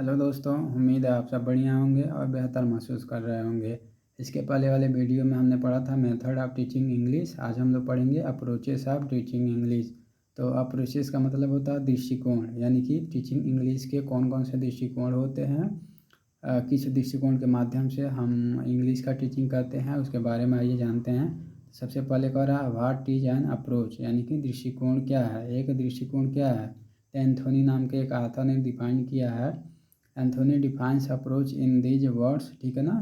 Hello दोस्तों, उम्मीद है आप सब बढ़िया होंगे और बेहतर महसूस कर रहे होंगे। इसके पहले वाले वीडियो में हमने पढ़ा था मेथड ऑफ टीचिंग इंग्लिश। आज हम लोग पढ़ेंगे अप्रोचेस ऑफ टीचिंग इंग्लिश। तो अप्रोचेस का मतलब होता है दृष्टिकोण, यानी कि टीचिंग इंग्लिश के कौन कौन से दृष्टिकोण होते हैं, किस दृष्टिकोण के माध्यम से हम इंग्लिश का टीचिंग करते हैं, उसके बारे में आइए जानते हैं। सबसे पहले कह रहा है व्हाट इज एन अप्रोच, यानी कि दृष्टिकोण क्या है, एक दृष्टिकोण क्या है। एंथोनी नाम के एक ऑथर ने डिफाइन किया है। Anthony defines approach in these words, ठीक है ना।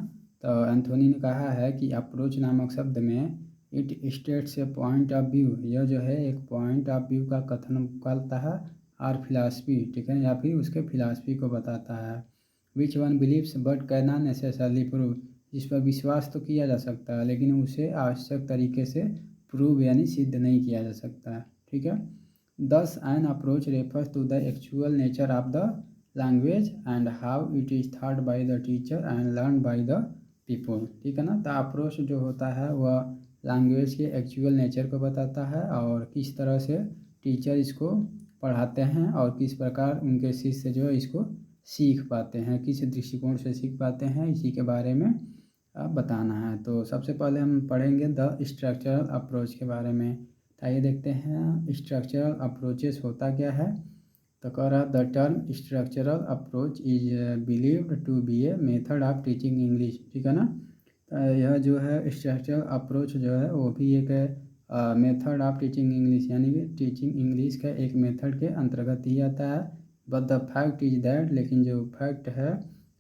तो एंथोनी ने कहा है कि अप्रोच नामक शब्द में it states A point of view, यह जो है एक पॉइंट ऑफ व्यू का कथन करता है, और फिलासफी, ठीक है, या फिर उसके फिलासफी को बताता है। Which one beliefs but can not necessarily prove, जिस पर विश्वास तो किया जा सकता है लेकिन उसे आवश्यक तरीके से प्रूव यानी सिद्ध नहीं किया जा सकता है, ठीक है। This an approach refers to the actual nature of the language and how it is thought by the teacher and learn by the people, ठीक है ना। तो अप्रोच जो होता है वह लैंग्वेज के एक्चुअल नेचर को बताता है और किस तरह से टीचर इसको पढ़ाते हैं और किस प्रकार उनके शिष्य जो है इसको सीख पाते हैं, किस दृष्टिकोण से सीख पाते हैं, इसी के बारे में बताना है। तो सबसे पहले हम पढ़ेंगे द स्ट्रक्चरल अप्रोच के बारे में। तो आइए देखते हैं स्ट्रक्चरल अप्रोचेस होता क्या है। तो कह रहा the term structural approach is believed to be a method of teaching English, ठीक है ना। तो यह जो है स्ट्रक्चरल अप्रोच जो है वो भी एक मेथड ऑफ टीचिंग इंग्लिश, यानी कि टीचिंग इंग्लिश का एक मेथड के अंतर्गत ही आता है। But the fact is that, लेकिन जो फैक्ट है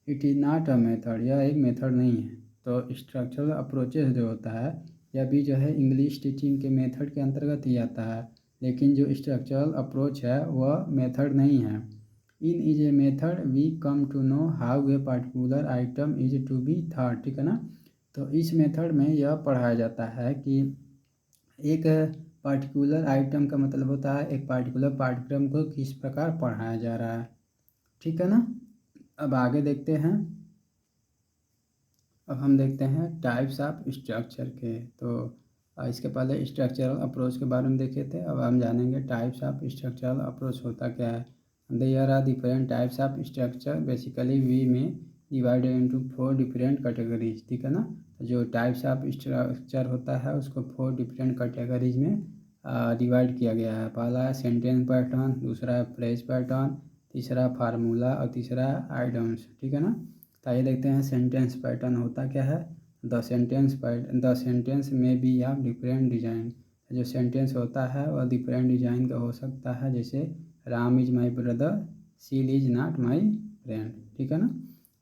it is not a method, यह एक मेथड नहीं है। तो स्ट्रक्चरल अप्रोचेस जो होता है यह भी जो है इंग्लिश टीचिंग के मेथड के अंतर्गत ही आता है, लेकिन जो स्ट्रक्चरल अप्रोच है वह मेथड नहीं है। In is a method we come to know how a particular item is to be thought, ठीक है ना। तो इस मेथड में यह पढ़ाया जाता है कि एक पार्टिकुलर आइटम का मतलब होता है एक पार्टिकुलर पाठ्यक्रम को किस प्रकार पढ़ाया जा रहा है, ठीक है ना। अब आगे देखते हैं। अब हम देखते हैं टाइप्स ऑफ स्ट्रक्चर के। तो इसके पहले स्ट्रक्चरल अप्रोच के बारे में देखे थे, अब हम जानेंगे टाइप्स ऑफ स्ट्रक्चरल अप्रोच होता क्या है। There are different types of structure, basically we may divided into 4 different categories, ठीक है ना। तो जो टाइप्स ऑफ स्ट्रक्चर होता है उसको 4 डिफरेंट कैटेगरीज में डिवाइड किया गया है। पहला है सेंटेंस पैटर्न, दूसरा है फ्रेज पैटर्न, तीसरा फार्मूला और तीसरा आइडम्स, ठीक है ना। तो आइए देखते हैं सेंटेंस पैटर्न होता क्या है। द सेंटेंस में बी ऑफ डिफरेंट डिजाइन, जो सेंटेंस होता है वह डिफरेंट डिजाइन का हो सकता है, जैसे राम इज माई ब्रदर, शील इज नॉट माई फ्रेंड, ठीक है ना।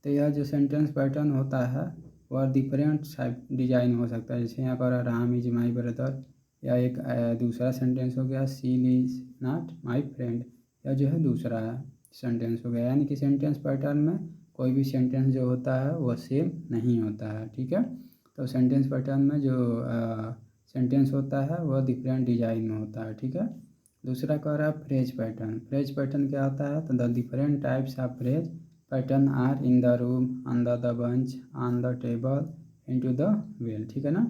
तो यह जो सेंटेंस पैटर्न होता है वह डिफरेंट डिजाइन हो सकता है, जैसे यहाँ पर राम इज माई ब्रदर, या एक दूसरा सेंटेंस हो गया शील इज नॉट माई फ्रेंड, यह जो है दूसरा सेंटेंस हो गया। यानी कि सेंटेंस पैटर्न में कोई भी सेंटेंस जो होता है वह सेम नहीं होता है, ठीक है। तो सेंटेंस पैटर्न में जो सेंटेंस होता है वह डिफरेंट डिजाइन में होता है, ठीक है। दूसरा कह रहा है फ्रेज पैटर्न। फ्रेज पैटर्न क्या होता है, तो the different types of phrase pattern are in the room, under the bunch, on the table, into the well, ठीक है ना।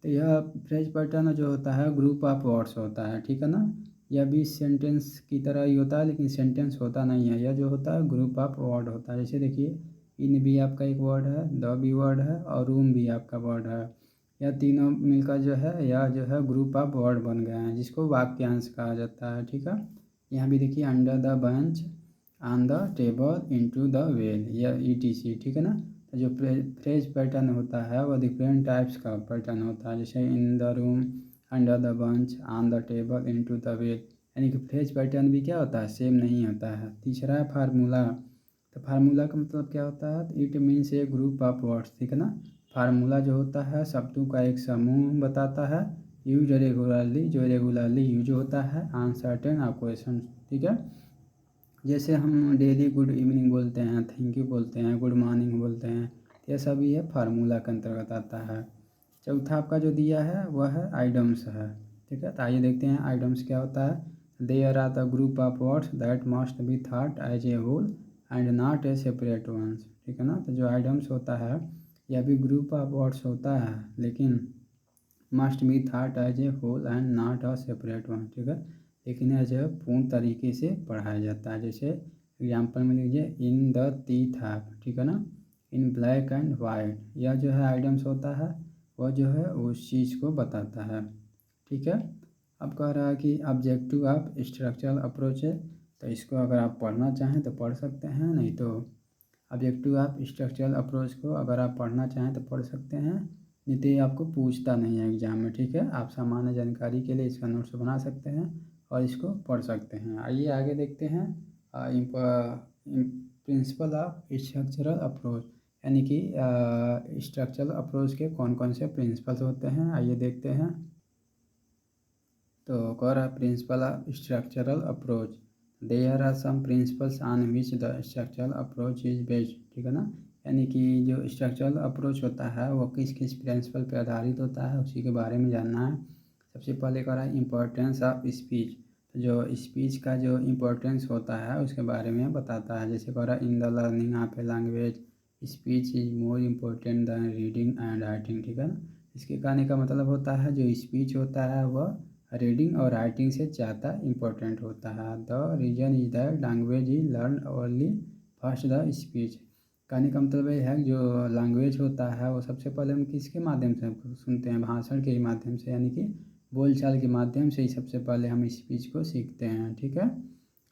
तो यह फ्रेज पैटर्न जो होता है ग्रुप ऑफ वर्ड्स होता है, ठीक है ना। यह भी सेंटेंस की तरह ही होता है लेकिन सेंटेंस होता नहीं है, यह जो होता है ग्रुप ऑफ वर्ड होता है। जैसे देखिए इन भी आपका एक वर्ड है, द भी वर्ड है और रूम भी आपका वर्ड है, यह तीनों मिलकर जो है यह जो है ग्रुप ऑफ वर्ड बन गए हैं जिसको वाक्यांश कहा जाता है, ठीक है। यहाँ भी देखिए under the bench, on the table, into the well, यह ईटीसी, ठीक है ना। तो जो फ्रेज पैटर्न होता है वह डिफरेंट टाइप्स का पैटर्न होता है, जैसे इन the room, under the bunch, on the table, into the well, यानी कि फ्रेज पैटर्न भी क्या होता है सेम नहीं होता है। तीसरा है फार्मूला। तो फार्मूला का मतलब क्या होता है, it means A group of words, ठीक है ना। फार्मूला जो होता है शब्दों का एक समूह बताता है, यूज रेगुलरली, जो रेगुलरली यूज होता है ऑन सर्टेन ऑकेशन, ठीक है। जैसे हम डेली गुड इवनिंग बोलते हैं, थैंक यू बोलते हैं, गुड मॉर्निंग बोलते हैं, ये सभी ये फार्मूला के अंतर्गत आता है। चौथा आपका जो दिया है वह है आइडम्स है, ठीक है। तो आइए देखते हैं आइडम्स क्या होता है। There are the group of words that must be thought as a whole and not a separate ones, ठीक है ना। तो जो आइडम्स होता है यह भी ग्रुप ऑफ वर्ड्स होता है लेकिन must be thought as a whole and not a separate one, ठीक है। लेकिन यह जो है पूर्ण तरीके से पढ़ाया जाता है, जैसे एग्जाम्पल में लीजिए इन द टीथ हैव, ठीक है ना, इन ब्लैक एंड वाइट, यह जो है आइटम्स होता है वह जो है उस चीज़ को बताता है, ठीक है। अब कह रहा है कि ऑब्जेक्टिव ऑफ स्ट्रक्चरल अप्रोच है, तो इसको अगर आप पढ़ना चाहें तो पढ़ सकते हैं, नहीं तो ऑब्जेक्टिव ऑफ स्ट्रक्चरल अप्रोच को अगर आप पढ़ना चाहें तो पढ़ सकते हैं, नहीं तो ये आपको पूछता नहीं है एग्जाम में, ठीक है। आप सामान्य जानकारी के लिए इसका नोट्स बना सकते हैं और इसको पढ़ सकते हैं। आइए आगे देखते हैं प्रिंसिपल ऑफ स्ट्रक्चरल अप्रोच, यानी कि स्ट्रक्चरल अप्रोच के कौन कौन से प्रिंसिपल्स होते हैं, आइए देखते हैं। तो कह रहा है principle of structural approach, there are some principles on which the structural approach is based, ठीक है ना, यानी कि जो स्ट्रक्चरल अप्रोच होता है वो किस किस प्रिंसिपल पे आधारित होता है उसी के बारे में जानना है। सबसे पहले कह रहा है इम्पोर्टेंस ऑफ स्पीच, तो जो स्पीच का जो इम्पोर्टेंस होता है उसके बारे में बताता है। जैसे कह रहा है in the learning of a language speech is more important than reading and writing, ठीक है ना। इसके कहने का मतलब होता है जो स्पीच होता है वह रीडिंग और राइटिंग से ज़्यादा इम्पोर्टेंट होता है। The reason is that language is learn only first the speech, कहने का मतलब ये है जो लैंग्वेज होता है वो सबसे पहले हम किसके माध्यम से सुनते हैं, भाषण के माध्यम से, यानी कि बोलचाल के माध्यम से ही सबसे पहले हम स्पीच को सीखते हैं, ठीक है।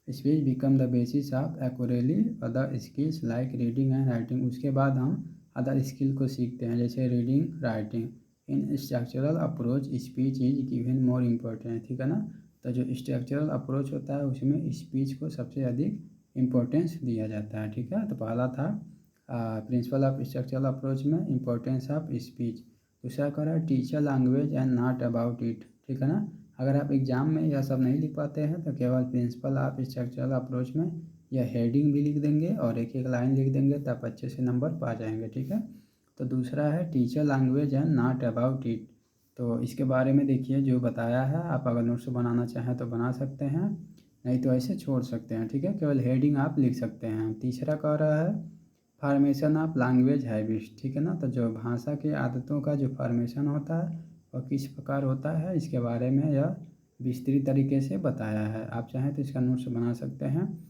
Speech become the basis of accurately other skills like reading and writing, उसके बाद हम अदर स्किल को सीखते हैं जैसे reading writing. In structural approach speech is given more important, ठीक है ना। तो जो स्ट्रक्चरल अप्रोच होता है उसमें स्पीच को सबसे अधिक इम्पोर्टेंस दिया जाता है, ठीक है। तो पहला था प्रिंसिपल ऑफ स्ट्रक्चरल अप्रोच में इम्पोर्टेंस ऑफ स्पीच। दूसरा कह रहा है teacher language and not about it, ठीक है ना। अगर आप एग्जाम में यह सब नहीं लिख पाते हैं तो केवल प्रिंसिपल ऑफ स्ट्रक्चरल अप्रोच में यह हेडिंग भी लिख देंगे और एक एक लाइन लिख देंगे तब अच्छे से नंबर पा जाएंगे, ठीक है। तो दूसरा है teacher language and not about it, तो इसके बारे में देखिए जो बताया है, आप अगर नोट्स बनाना चाहें तो बना सकते हैं, नहीं तो ऐसे छोड़ सकते हैं, ठीक है, केवल हेडिंग आप लिख सकते हैं। तीसरा कह रहा है फार्मेशन ऑफ लैंग्वेज हैबिट्स, ठीक है ना, तो जो भाषा की आदतों का जो फार्मेशन होता है वह किस प्रकार होता है इसके बारे में यह विस्तृत तरीके से बताया है, आप चाहें तो इसका नोट्स बना सकते हैं।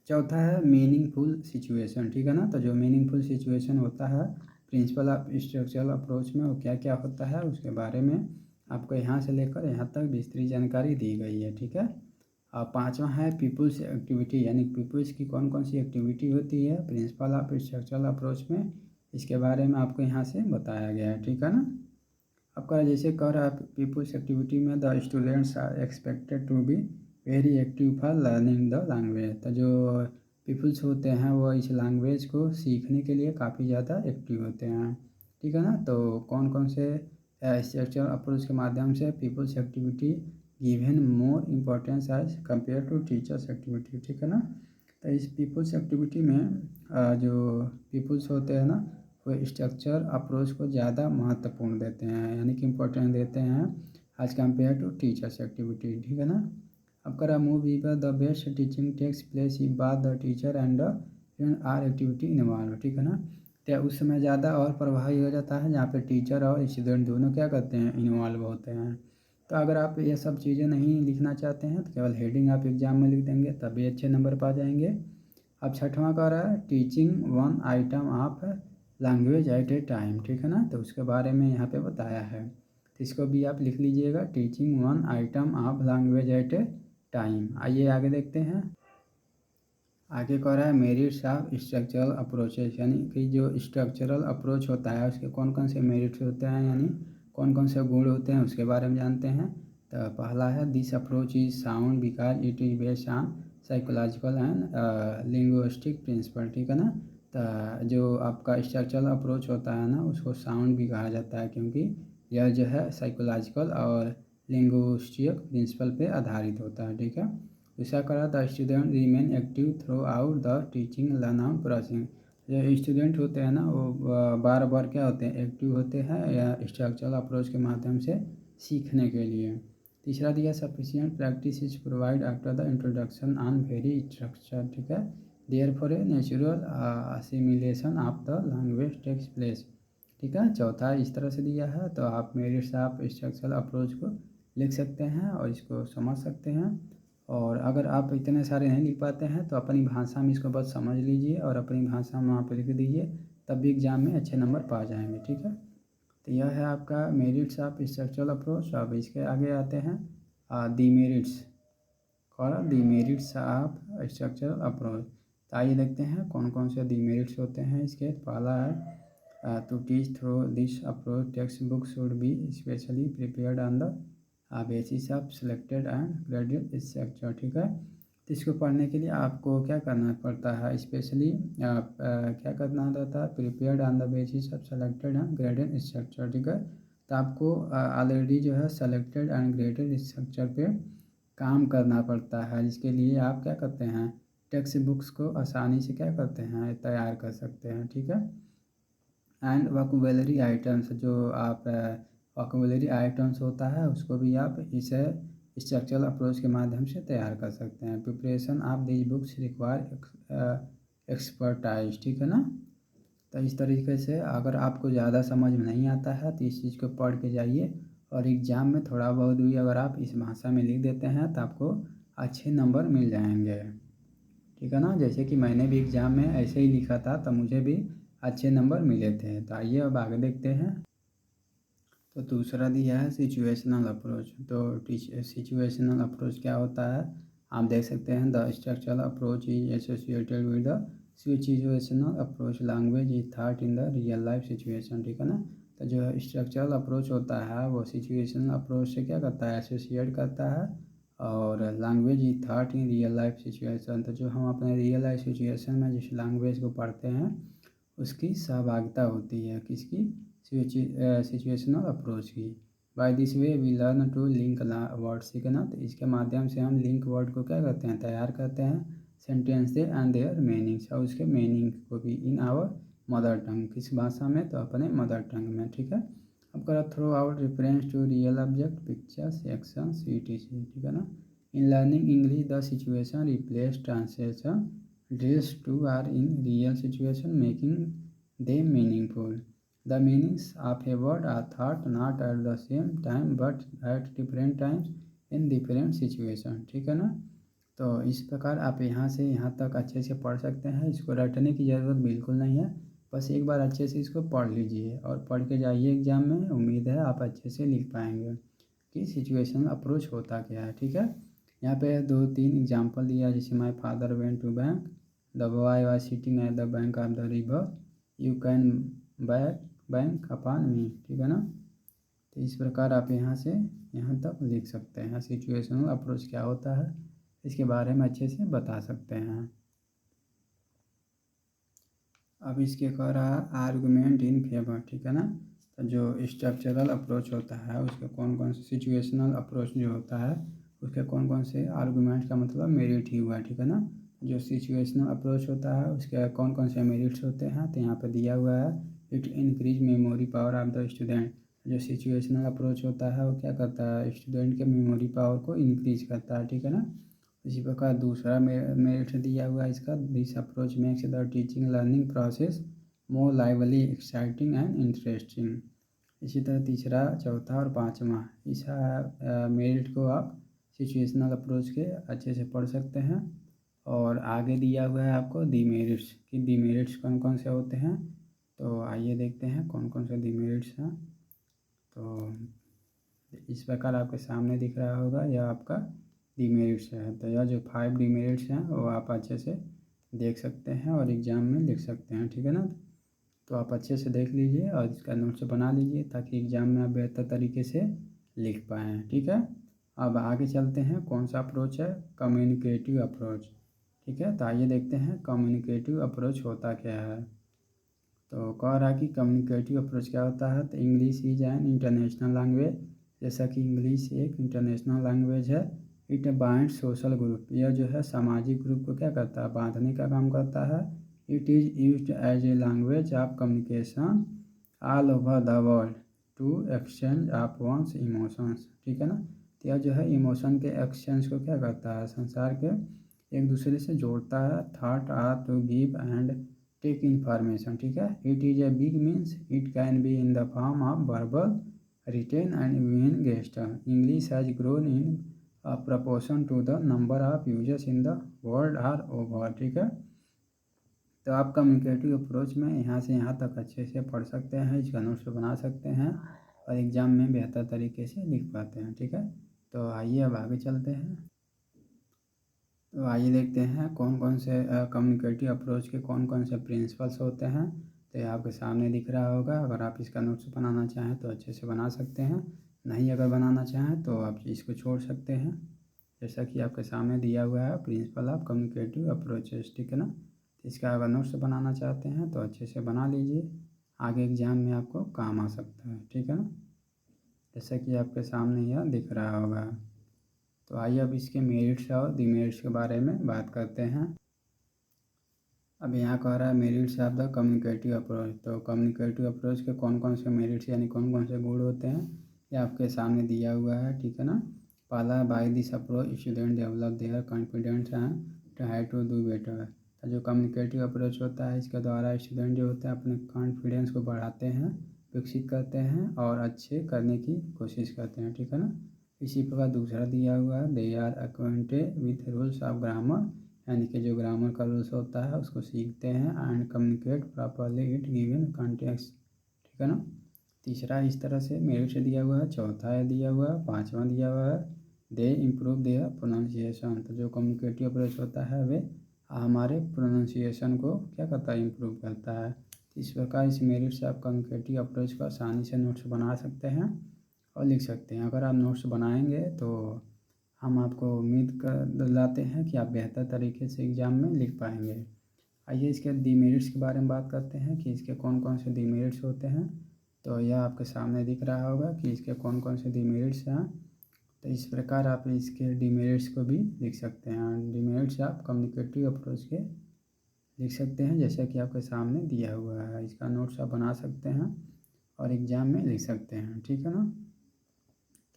चौथा है मीनिंगफुल सिचुएशन, ठीक है ना, तो जो मीनिंगफुल सिचुएशन होता है प्रिंसिपल ऑफ स्ट्रक्चरल अप्रोच में वो क्या क्या होता है उसके बारे में आपको यहाँ से लेकर यहाँ तक विस्तृत जानकारी दी गई है, ठीक है। और पांचवा है पीपुल्स एक्टिविटी, यानी पीपुल्स की कौन कौन सी एक्टिविटी होती है प्रिंसिपल ऑफ स्ट्रक्चरल अप्रोच में, इसके बारे में आपको यहाँ से बताया गया है, ठीक है ना। आपका जैसे कह रहा है पीपुल्स एक्टिविटी में the students are expected to be very active for learning the language, तो जो पीपुल्स होते हैं वो इस लैंग्वेज को सीखने के लिए काफ़ी ज़्यादा एक्टिव होते हैं, ठीक है ना। तो कौन कौन से स्ट्रक्चर अप्रोच के माध्यम से peoples activity given more importance as compare to teachers activity, ठीक है ना। तो इस पीपुल्स एक्टिविटी में जो पीपुल्स होते हैं ना वो स्ट्रक्चर अप्रोच को ज़्यादा महत्वपूर्ण देते हैं, यानी कि इम्पोर्टेंस देते हैं as compare to teachers activity, ठीक है ना। अब करा move ever the best teaching takes place ई बात the teacher and the are activity involve, ठीक है ना। तो उस समय ज़्यादा और प्रभावी हो जाता है जहाँ पे टीचर और स्टूडेंट दोनों क्या करते हैं इन्वॉल्व होते हैं। तो अगर आप ये सब चीज़ें नहीं लिखना चाहते हैं तो केवल हेडिंग आप एग्जाम में लिख देंगे तभी अच्छे नंबर पा जाएंगे। अब छठवां कह रहा है teaching one item of language eight A time, ठीक है ना, तो उसके बारे में यहाँ पे बताया है, तो इसको भी आप लिख लीजिएगा teaching one item of language eight A time. आइए आगे देखते हैं। आगे कह रहा है मेरिट्स ऑफ स्ट्रक्चरल अप्रोचेस, यानी कि जो स्ट्रक्चरल अप्रोच होता है उसके कौन कौन से मेरिट्स होते हैं, यानी कौन कौन से गुण होते हैं उसके बारे में जानते हैं। तो पहला है this approach is sound because it is based on psychological and linguistic principle, ठीक है ना। तो जो आपका स्ट्रक्चरल अप्रोच होता है ना उसको साउंड भी कहा जाता है क्योंकि यह जो है साइकोलॉजिकल और लिंग्विस्टिक प्रिंसिपल पे आधारित होता है, ठीक है। ऐसा करा the student remain active through out the teaching learn processing, जो स्टूडेंट होते हैं ना वो बार बार क्या होते हैं एक्टिव होते हैं या स्ट्रक्चरल अप्रोच के माध्यम से सीखने के लिए। तीसरा दिया sufficient practice is provide after the introduction on very structure, ठीक है, therefore a natural assimilation of the language takes place, ठीक है। चौथा इस तरह से दिया है तो आप मेरिट्स ऑफ स्ट्रक्चरल अप्रोच को लिख सकते हैं और इसको समझ सकते हैं। और अगर आप इतने सारे नहीं लिख पाते हैं तो अपनी भाषा में इसको बस समझ लीजिए और अपनी भाषा में वहाँ पर लिख दीजिए, तब भी एग्ज़ाम में अच्छे नंबर पा जाएंगे। ठीक है, तो यह है आपका मेरिट्स ऑफ स्ट्रक्चरल अप्रोच। अब इसके आगे आते हैं डीमेरिट्स और डीमेरिट्स ऑफ स्ट्रक्चरल अप्रोच। तो आइए देखते हैं कौन कौन से डीमेरिट्स होते हैं इसके। पहला है to teach through this approach text book should be specially prepared on the basis of selected and graded structure. ठीक है, तो इसको पढ़ने के लिए आपको क्या करना पड़ता है, स्पेशली क्या करना होता है, prepared on the basis of selected and graded structure. ठीक है, तो आपको ऑलरेडी जो है सेलेक्टेड एंड ग्रेडेड स्ट्रक्चर पे काम करना पड़ता है, जिसके लिए आप क्या करते हैं, टेक्स्ट बुक्स को आसानी से क्या करते हैं, तैयार कर सकते हैं। ठीक है, एंड वोकेबुलरी आइटम्स, जो आप वोकेबुलरी आइटम्स होता है उसको भी आप इसे स्ट्रक्चरल अप्रोच के माध्यम से तैयार कर सकते हैं। Preparation of this books require expertise. ठीक है ना, तो इस तरीके से अगर आपको ज़्यादा समझ में नहीं आता है तो इस चीज़ को पढ़ के जाइए, और एग्ज़ाम में थोड़ा बहुत भी अगर आप इस भाषा में लिख देते हैं तो आपको अच्छे नंबर मिल जाएंगे। ठीक है ना, जैसे कि मैंने भी एग्ज़ाम में ऐसे ही लिखा था तो मुझे भी अच्छे नंबर मिले थे। तो आइए अब आगे देखते हैं। तो दूसरा दिया है सिचुएशनल अप्रोच। तो सिचुएशनल अप्रोच क्या होता है, आप देख सकते हैं, the structural approach is associated with the situational approach language is thought in the real life situation. ठीक है ना, तो जो स्ट्रक्चरल अप्रोच होता है वो सिचुएशनल अप्रोच से क्या करता है, एसोसिएट करता है, और language is thought in real life situation. तो जो हम अपने रियल लाइफ सिचुएशन में जिस लैंग्वेज को पढ़ते हैं उसकी सहभागिता होती है, किसकी, सिचुएशनल अप्रोच की। By this way we learn to link words. ठीक है ना, तो इसके माध्यम से हम लिंक वर्ड को क्या करते हैं, तैयार करते हैं, सेंटेंस से एंड देयर मीनिंग्स, और उसके मीनिंग को भी इन आवर मदर टंग, किस भाषा में, तो अपने मदर टंग में। ठीक है, अब करा throughout reference to real object pictures actions etc। ठीक है ना, in learning English the situation replace translation drills to are in real situation making them meaningful. The meanings of a word are thought not at the same time but at different times in different situation। ठीक है ना, तो इस प्रकार आप यहाँ से यहाँ तक अच्छे से पढ़ सकते हैं। इसको रटने की ज़रूरत बिल्कुल नहीं है, बस एक बार अच्छे से इसको पढ़ लीजिए और पढ़ के जाइए एग्ज़ाम में। उम्मीद है आप अच्छे से लिख पाएंगे कि सिचुएशनल अप्रोच होता क्या है। ठीक है, यहाँ पे 2-3 एग्जाम्पल दिया, जैसे my father went to bank, the boy was sitting at the bank of the river, you can bank upon me. ठीक है ना, तो इस प्रकार आप यहाँ से यहाँ तक लिख सकते हैं। सिचुएशनल अप्रोच क्या होता है इसके बारे में अच्छे से बता सकते हैं। अब इसके कह रहा है आर्गूमेंट इन फेवर। ठीक है ना, तो जो स्ट्रक्चरल अप्रोच होता है उसके कौन कौन से, सिचुएशनल अप्रोच जो होता है उसके कौन कौन से आर्गूमेंट का मतलब मेरिट ही हुआ। ठीक है ना, जो सिचुएशनल अप्रोच होता है उसके कौन कौन से मेरिट्स होते हैं, तो यहाँ पे दिया हुआ है, it increase memory power of the student. जो सिचुएशनल अप्रोच होता है वो क्या करता है, स्टूडेंट के मेमोरी पावर को इंक्रीज करता है। ठीक है ना, इसी प्रकार दूसरा मेरिट दिया हुआ है इसका, this approach makes the teaching learning process more lively exciting and interesting. इसी तरह तीसरा, चौथा और पाँचवा इस मेरिट को आप सिचुएशनल अप्रोच के अच्छे से पढ़ सकते हैं। और आगे दिया हुआ है आपको डीमेरिट्स, कि डीमेरिट्स कौन कौन से होते हैं। तो आइए देखते हैं कौन कौन से डीमेरिट्स हैं। तो इस प्रकार आपके सामने दिख रहा होगा, यह आपका डीमेरिट्स है। तो यह जो 5 डीमेरिट्स हैं वो आप अच्छे से देख सकते हैं और एग्ज़ाम में लिख सकते हैं। ठीक है ना, तो आप अच्छे से देख लीजिए और इसका नोट्स बना लीजिए ताकि एग्ज़ाम में आप बेहतर तरीके से लिख पाएँ। ठीक है, अब आगे चलते हैं, कौन सा अप्रोच है, कम्युनिकेटिव अप्रोच। ठीक है, तो आइए देखते हैं कम्युनिकेटिव अप्रोच होता क्या है। तो कह रहा है कि कम्युनिकेटिव अप्रोच क्या होता है, तो English is an international language. जैसा कि इंग्लिश एक इंटरनेशनल लैंग्वेज है, इट बाइंड सोशल ग्रुप, यह जो है सामाजिक ग्रुप को क्या करता है, बांधने का काम करता है। It is used as a language of communication all over the world to exchange of one's emotions. ठीक है ना, तो यह जो है इमोशन के एक्सचेंज को क्या करता है, संसार के एक दूसरे से जोड़ता है। Thought are to give and take information. ठीक है, it is a big means, it can be in the form of verbal, written and even gesture. English has grown in proportion to the number of users in the world are over. ठीक है, तो आप communicative approach में यहाँ से यहाँ तक अच्छे से पढ़ सकते हैं, इसका नोट्स बना सकते हैं और एग्ज़ाम में बेहतर तरीके से लिख पाते हैं। ठीक है, तो आइए अब आगे चलते हैं। तो आइए देखते हैं कौन कौन से कम्युनिकेटिव अप्रोच के कौन कौन से प्रिंसिपल्स होते हैं। तो ये आपके सामने दिख रहा होगा। अगर आप इसका नोट्स बनाना चाहें तो अच्छे से बना सकते हैं, नहीं अगर बनाना चाहें तो आप इसको छोड़ सकते हैं। जैसा कि आपके सामने दिया हुआ है प्रिंसिपल ऑफ कम्युनिकेटिव अप्रोचेस। ठीक है ना, तो इसका अगर नोट्स बनाना चाहते हैं तो अच्छे से बना लीजिए, आगे एग्जाम में आपको काम आ सकता है। ठीक है ना, जैसा कि आपके सामने यह दिख रहा होगा। तो आइए अब इसके मेरिट्स और डिमेरिट्स के बारे में बात करते हैं। अब यहाँ कह रहा है merits of the communicative approach. तो कम्युनिकेटिव अप्रोच के कौन कौन से मेरिट्स यानी कौन कौन से गुण होते हैं ये आपके सामने दिया हुआ है। ठीक है ना, पहला by this approach student develop their confidence and try to do better. तो जो कम्युनिकेटिव अप्रोच होता है इसके द्वारा स्टूडेंट जो होते हैं अपने कॉन्फिडेंस को बढ़ाते हैं, विकसित करते हैं और अच्छे करने की कोशिश करते हैं। ठीक है ना, इसी प्रकार दूसरा दिया हुआ है they are acquainted with rules of grammar, यानी कि जो ग्रामर का रूल्स होता है उसको सीखते हैं and communicate properly it given context. ठीक है ना, तीसरा इस तरह से मेरिट से दिया हुआ है, चौथा है दिया हुआ है, पांचवा दिया हुआ है दे इम्प्रूव देयर प्रोनाउंसिएशन। तो जो कम्युनिकेटिव अप्रोच होता है वे हमारे प्रोनाउंसिएशन को क्या करता है, इम्प्रूव करता है। इस प्रकार इस मेरिट से आप कम्युनिकेटिव अप्रोच को आसानी से नोट्स बना सकते हैं और लिख सकते हैं। अगर आप नोट्स बनाएंगे तो हम आपको उम्मीद कर दिलाते हैं कि आप बेहतर तरीके से एग्ज़ाम में लिख पाएंगे। आइए इसके डीमेरिट्स के बारे में बात करते हैं कि इसके कौन कौन से डीमेरिट्स होते हैं। तो यह आपके सामने दिख रहा होगा कि इसके कौन कौन से डीमेरिट्स हैं। तो इस प्रकार आप इसके डीमेरिट्स को भी लिख सकते हैं। डीमेरिट्स आप कम्युनिकेटिव अप्रोच के लिख सकते हैं जैसा कि आपके सामने दिया हुआ है। इसका नोट्स आप बना सकते हैं और एग्ज़ाम में लिख सकते हैं। ठीक है ना,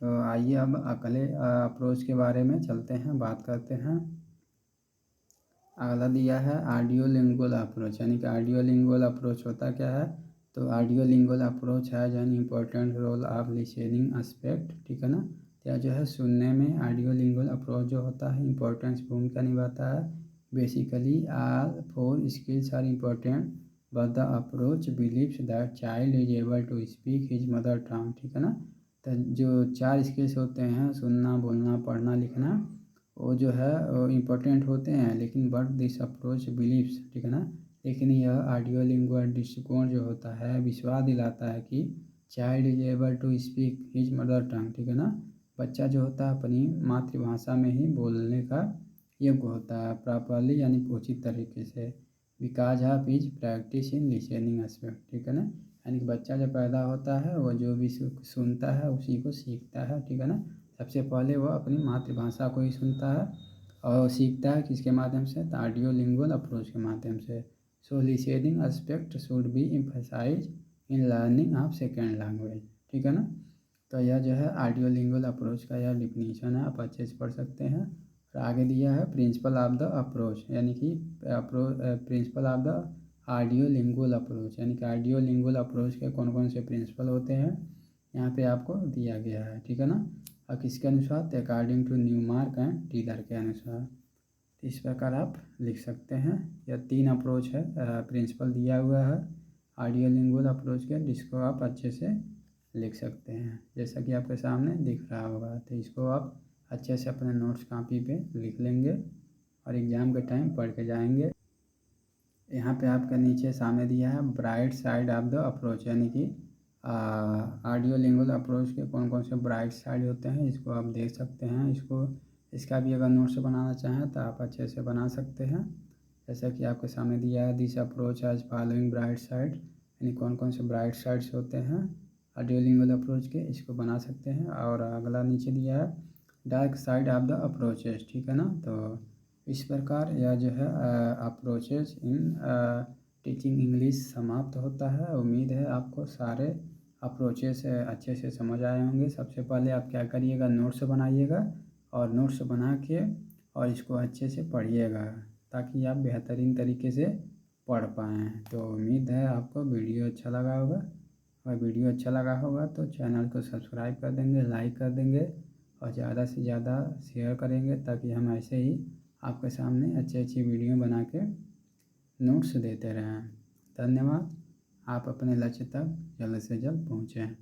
तो आइए अब अगले अप्रोच के बारे में चलते हैं, बात करते हैं। अगला दिया है ऑडियो लिंगुअल अप्रोच, यानी कि ऑडियो लिंगुअल अप्रोच होता क्या है। तो ऑडियो लिंगुअल अप्रोच है an important role of listening aspect. ठीक है ना, या जो है सुनने में ऑडियो लिंगुअल अप्रोच जो होता है इम्पोर्टेंस भूमिका निभाता है। Basically all four skills are important but the approach believes that child is able to speak his mother tongue. ठीक है ना, तो जो चार स्किल्स होते हैं सुनना, बोलना, पढ़ना, लिखना, वो जो है वो इम्पोर्टेंट होते हैं, लेकिन बट दिस अप्रोच बिलीव्स। ठीक है ना, लेकिन यह ऑडियो लिंगुअल दृष्टिकोण जो होता है विश्वास दिलाता है कि child is able to speak his mother tongue. ठीक है ना, बच्चा जो होता है अपनी मातृभाषा में ही बोलने का योग्य होता है प्रॉपरली, यानी उचित तरीके से। Because of is practice in listening aspect. ठीक है ना, यानी कि बच्चा जब पैदा होता है वो जो भी सुनता है उसी को सीखता है। ठीक है ना, सबसे पहले वो अपनी मातृभाषा को ही सुनता है और सीखता है किसके माध्यम से, तो ऑडियो लिंगुअल अप्रोच के माध्यम से। So listening aspect should be emphasise in learning of second language. ठीक है ना, तो यह जो है ऑडियो लिंगुअल अप्रोच का यह डिफिनीशन है, आप अच्छे से पढ़ सकते हैं। और आगे दिया है प्रिंसिपल ऑफ द अप्रोच, यानी कि principle of the audio lingual approach, यानी कि ऑडियो लिंगुअल अप्रोच के कौन कौन से प्रिंसिपल होते हैं यहाँ पे आपको दिया गया है। ठीक है ना, और किसके अनुसार, तो according to Newmark and tiller के अनुसार। तो इस प्रकार आप लिख सकते हैं। यह तीन अप्रोच है, प्रिंसिपल दिया हुआ है ऑडियो लिंगुअल अप्रोच के, जिसको आप अच्छे से लिख सकते हैं जैसा कि आपके सामने दिख रहा होगा। तो इसको आप अच्छे से अपने नोट्स कॉपी पे लिख लेंगे और एग्ज़ाम के टाइम पढ़ के जाएंगे। यहाँ पे आपके नीचे सामने दिया है bright side of the approach, यानी कि ऑडियो लिंगुअल अप्रोच के कौन कौन से ब्राइट साइड होते हैं इसको आप देख सकते हैं। इसका भी अगर नोट्स बनाना चाहें तो आप अच्छे से बना सकते हैं जैसा कि आपके सामने दिया है। This approach as following bright side, यानी कौन कौन से ब्राइट साइड्स होते हैं ऑडियो लिंगुअल अप्रोच के, इसको बना सकते हैं। और अगला नीचे दिया है dark side of the approaches. ठीक है ना, तो इस प्रकार यह जो है अप्रोचेस इन टीचिंग इंग्लिश समाप्त होता है। उम्मीद है आपको सारे अप्रोचेस अच्छे से समझ आए होंगे। सबसे पहले आप क्या करिएगा, नोट्स बनाइएगा और नोट्स बना के और इसको अच्छे से पढ़िएगा ताकि आप बेहतरीन तरीके से पढ़ पाएँ। तो उम्मीद है आपको वीडियो अच्छा लगा होगा, और वीडियो अच्छा लगा होगा तो चैनल को सब्सक्राइब कर देंगे, लाइक कर देंगे और ज़्यादा से ज़्यादा शेयर करेंगे ताकि हम ऐसे ही आपके सामने अच्छी अच्छी वीडियो बना के नोट्स देते रहें। धन्यवाद। आप अपने लक्ष्य तक जल्द से जल्द पहुँचें।